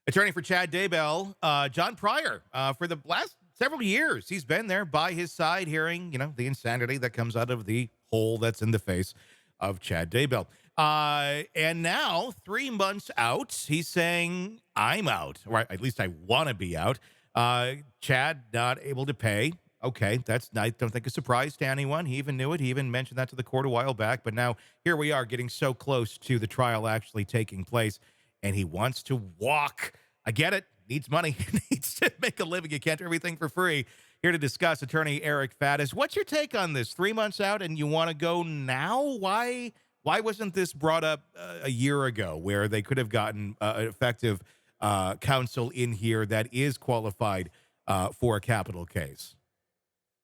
Attorney for Chad Daybell, John Pryor, for the last several years, he's been there by his side, hearing, the insanity that comes out of the hole that's in the face of Chad Daybell. And now, 3 months out, he's saying, I'm out, or at least I want to be out. Chad not able to pay. Okay, that's I don't think a surprise to anyone. He even knew it. He even mentioned that to the court a while back. But now here we are getting so close to the trial actually taking place, and he wants to walk. I get it. Needs money. Needs to make a living. You can't do everything for free. Here to discuss, attorney Eric Faddis. What's your take on this? 3 months out, and you want to go now? Why wasn't this brought up a year ago, where they could have gotten effective counsel in here that is qualified for a capital case?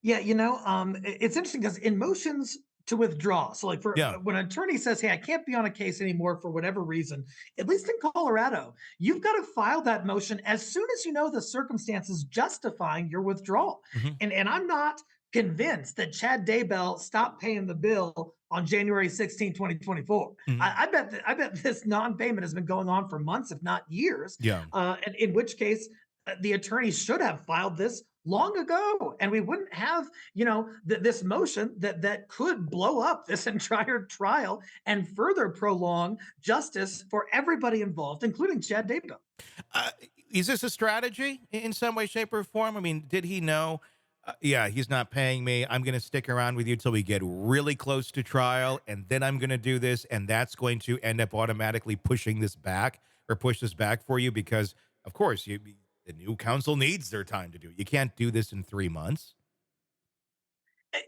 Yeah, it's interesting because in motions to withdraw, so like for Yeah. when an attorney says, "Hey, I can't be on a case anymore for whatever reason," at least in Colorado, you've got to file that motion as soon as you know the circumstances justifying your withdrawal. Hmm. And I'm not convinced that Chad Daybell stopped paying the bill on January 16, 2024. Hmm. I bet this non-payment has been going on for months, if not years. Yeah. And in which case, the attorney should have filed this long ago, and we wouldn't have this motion that could blow up this entire trial and further prolong justice for everybody involved, including Chad Daybell. Uh, is this a strategy in some way, shape, or form? I mean, did he know? Yeah, he's not paying me. I'm going to stick around with you till we get really close to trial, and then I'm going to do this, and that's going to end up automatically pushing this back, or push this back for you, because, of course, the new counsel needs their time to do it. You can't do this in 3 months.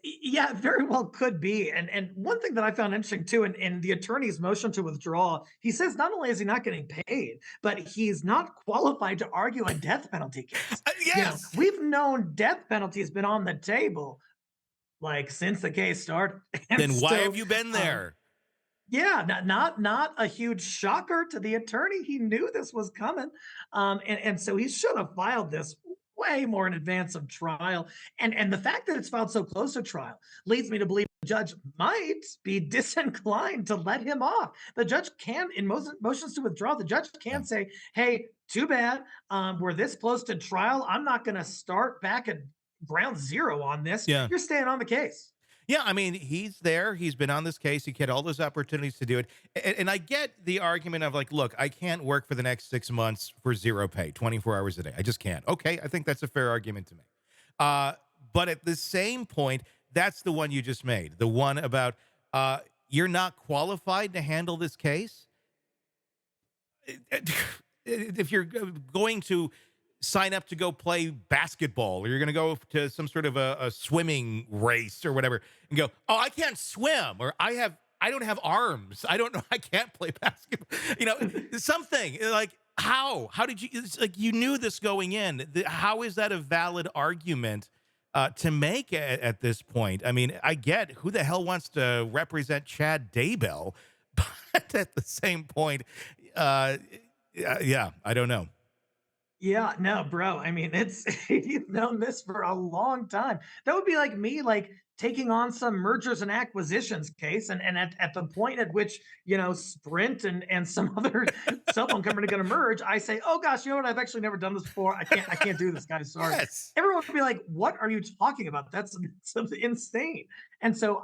Yeah, very well could be. And one thing that I found interesting too, in the attorney's motion to withdraw, he says not only is he not getting paid, but he's not qualified to argue a death penalty case. Yes. We've known death penalty has been on the table like since the case started. And Then why so have you been there? yeah, not a huge shocker to the attorney. He knew this was coming, and so he should have filed this way more in advance of trial. And the fact that it's filed so close to trial leads me to believe the judge might be disinclined to let him off. The judge can, in most motions to withdraw, the judge Yeah. can say, "Hey, too bad. We're this close to trial. I'm not going to start back at ground zero on this. Yeah. You're staying on the case." Yeah, I mean, he's there. He's been on this case. He had all those opportunities to do it. And I get the argument of, like, look, I can't work for the next 6 months for zero pay, 24 hours a day. I just can't. Okay, I think that's a fair argument to make. Uh, but at the same point, that's the one you just made, the one about you're not qualified to handle this case. If you're going to sign up to go play basketball, or you're going to go to some sort of a swimming race or whatever, and go, oh, I can't swim, or I don't have arms, I don't know, I can't play basketball, something like, how did you, it's like, you knew this going in. How is that a valid argument to make at this point? I mean, I get who the hell wants to represent Chad Daybell, but at the same point, yeah, I don't know. Yeah, no, bro. I mean, it's you've known this for a long time. That would be like me, like taking on some mergers and acquisitions case, and at the point at which Sprint and some other cell phone company are going to merge, I say, oh gosh, you know what? I've actually never done this before. I can't do this, guys. Sorry. Yes. Everyone would be like, what are you talking about? That's something insane. And so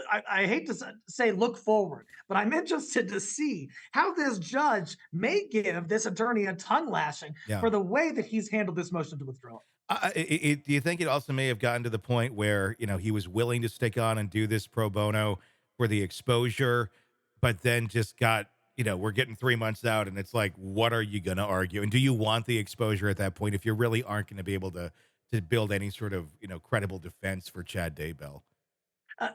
I hate to say look forward, but I'm interested to see how this judge may give this attorney a tongue lashing Yeah. for the way that he's handled this motion to withdraw. Do you think it also may have gotten to the point where, he was willing to stick on and do this pro bono for the exposure, but then just got, we're getting 3 months out, and it's like, what are you going to argue? And do you want the exposure at that point if you really aren't going to be able to build any sort of, credible defense for Chad Daybell?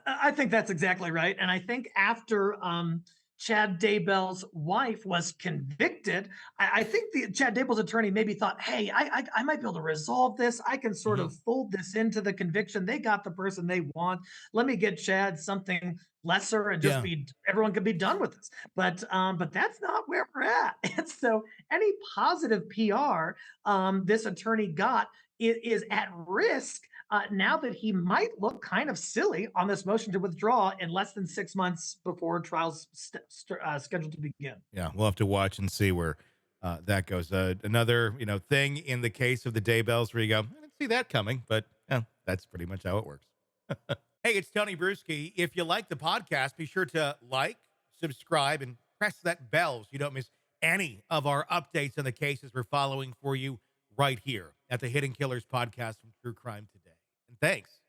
I think that's exactly right. And I think after Chad Daybell's wife was convicted, I think the Chad Daybell's attorney maybe thought, hey, I might be able to resolve this. I can sort Mhm. of fold this into the conviction. They got the person they want. Let me get Chad something lesser and just Yeah. be everyone can be done with this. But that's not where we're at. And so any positive PR this attorney got is at risk now that he might look kind of silly on this motion to withdraw in less than 6 months before trials scheduled to begin. Yeah. We'll have to watch and see where that goes. Another, thing in the case of the Daybells where you go, I didn't see that coming, but that's pretty much how it works. Hey, it's Tony Brueski. If you like the podcast, be sure to like, subscribe, and press that bell so you don't miss any of our updates on the cases we're following for you right here at the Hidden Killers podcast from True Crime Today. And thanks